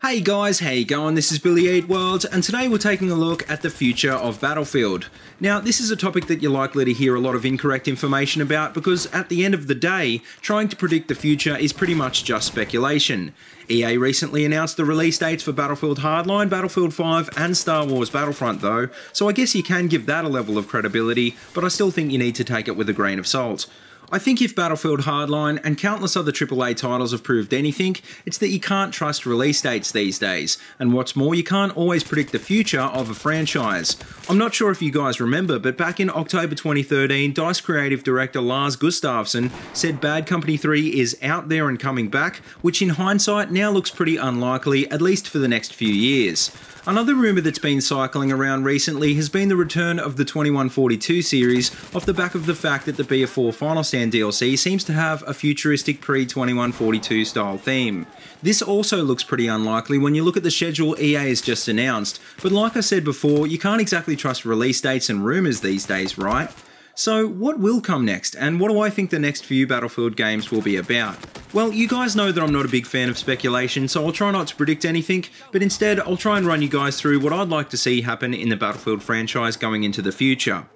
Hey guys, how you going? This is BillyEatWorld, and today we're taking a look at the future of Battlefield. Now, this is a topic that you're likely to hear a lot of incorrect information about because at the end of the day, trying to predict the future is pretty much just speculation. EA recently announced the release dates for Battlefield Hardline, Battlefield 5 and Star Wars Battlefront though, so I guess you can give that a level of credibility, but I still think you need to take it with a grain of salt. I think if Battlefield Hardline and countless other AAA titles have proved anything, it's that you can't trust release dates these days, and what's more, you can't always predict the future of a franchise. I'm not sure if you guys remember, but back in October 2013, DICE creative director Lars Gustafsson said Bad Company 3 is out there and coming back, which in hindsight now looks pretty unlikely, at least for the next few years. Another rumour that's been cycling around recently has been the return of the 2142 series off the back of the fact that the BF4 Final Stand DLC seems to have a futuristic pre-2142 style theme. This also looks pretty unlikely when you look at the schedule EA has just announced, but like I said before, you can't exactly trust release dates and rumours these days, right? So what will come next, and what do I think the next few Battlefield games will be about? Well, you guys know that I'm not a big fan of speculation, so I'll try not to predict anything, but instead I'll try and run you guys through what I'd like to see happen in the Battlefield franchise going into the future.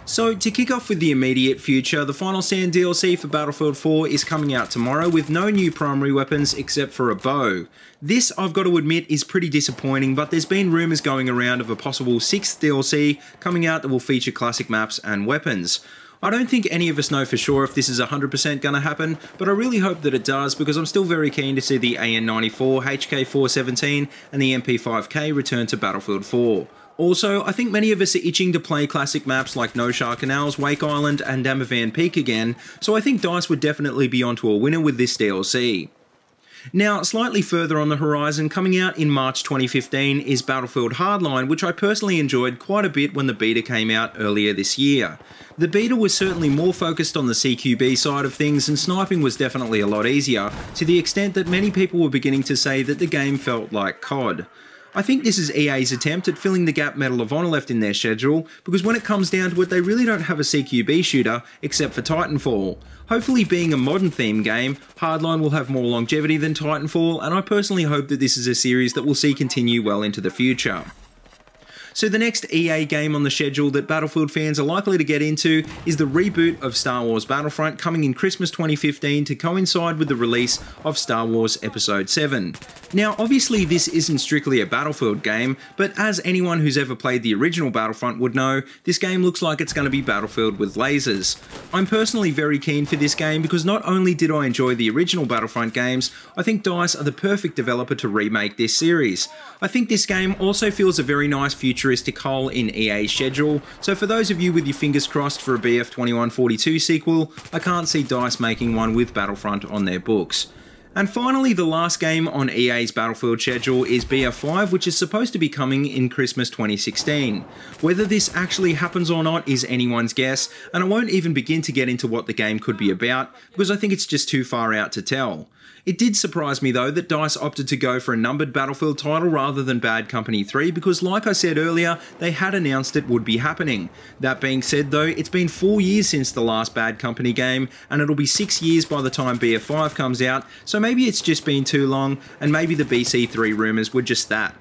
So, to kick off with the immediate future, the Final Stand DLC for Battlefield 4 is coming out tomorrow with no new primary weapons except for a bow. This, I've got to admit, is pretty disappointing, but there's been rumours going around of a possible 6th DLC coming out that will feature classic maps and weapons. I don't think any of us know for sure if this is 100% going to happen, but I really hope that it does because I'm still very keen to see the AN94, HK417 and the MP5K return to Battlefield 4. Also, I think many of us are itching to play classic maps like No Shah Canals, Wake Island and Damavan Peak again, so I think DICE would definitely be onto a winner with this DLC. Now, slightly further on the horizon, coming out in March 2015 is Battlefield Hardline, which I personally enjoyed quite a bit when the beta came out earlier this year. The beta was certainly more focused on the CQB side of things, and sniping was definitely a lot easier, to the extent that many people were beginning to say that the game felt like COD. I think this is EA's attempt at filling the gap Medal of Honor left in their schedule, because when it comes down to it, they really don't have a CQB shooter except for Titanfall. Hopefully, being a modern theme game, Hardline will have more longevity than Titanfall, and I personally hope that this is a series that we'll see continue well into the future. So the next EA game on the schedule that Battlefield fans are likely to get into is the reboot of Star Wars Battlefront, coming in Christmas 2015 to coincide with the release of Star Wars Episode 7. Now, obviously this isn't strictly a Battlefield game, but as anyone who's ever played the original Battlefront would know, this game looks like it's going to be Battlefield with lasers. I'm personally very keen for this game because not only did I enjoy the original Battlefront games, I think DICE are the perfect developer to remake this series. I think this game also feels a very nice futuristic hole in EA's schedule, so for those of you with your fingers crossed for a BF 2142 sequel, I can't see DICE making one with Battlefront on their books. And finally, the last game on EA's Battlefield schedule is BF5, which is supposed to be coming in Christmas 2016. Whether this actually happens or not is anyone's guess, and I won't even begin to get into what the game could be about, because I think it's just too far out to tell. It did surprise me though that DICE opted to go for a numbered Battlefield title rather than Bad Company 3 because like I said earlier, they had announced it would be happening. That being said though, it's been 4 years since the last Bad Company game and it'll be 6 years by the time BF5 comes out, so maybe it's just been too long and maybe the BC3 rumours were just that.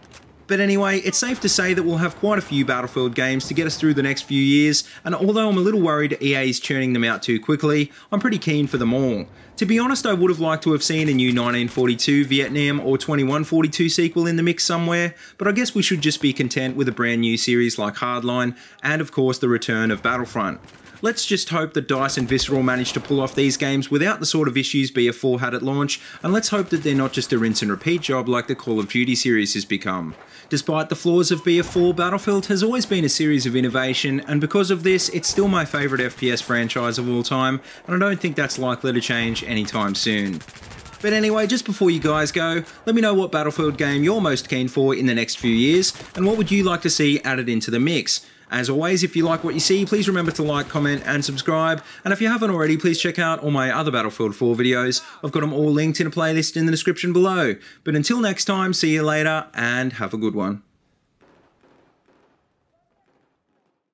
But anyway, it's safe to say that we'll have quite a few Battlefield games to get us through the next few years, and although I'm a little worried EA is churning them out too quickly, I'm pretty keen for them all. To be honest, I would have liked to have seen a new 1942, Vietnam or 2142 sequel in the mix somewhere, but I guess we should just be content with a brand new series like Hardline, and of course the return of Battlefront. Let's just hope that DICE and Visceral manage to pull off these games without the sort of issues BF4 had at launch, and let's hope that they're not just a rinse and repeat job like the Call of Duty series has become. Despite the flaws of BF4, Battlefield has always been a series of innovation, and because of this, it's still my favourite FPS franchise of all time, and I don't think that's likely to change anytime soon. But anyway, just before you guys go, let me know what Battlefield game you're most keen for in the next few years, and what would you like to see added into the mix. As always, if you like what you see, please remember to like, comment and subscribe, and if you haven't already, please check out all my other Battlefield 4 videos. I've got them all linked in a playlist in the description below. But until next time, see you later and have a good one.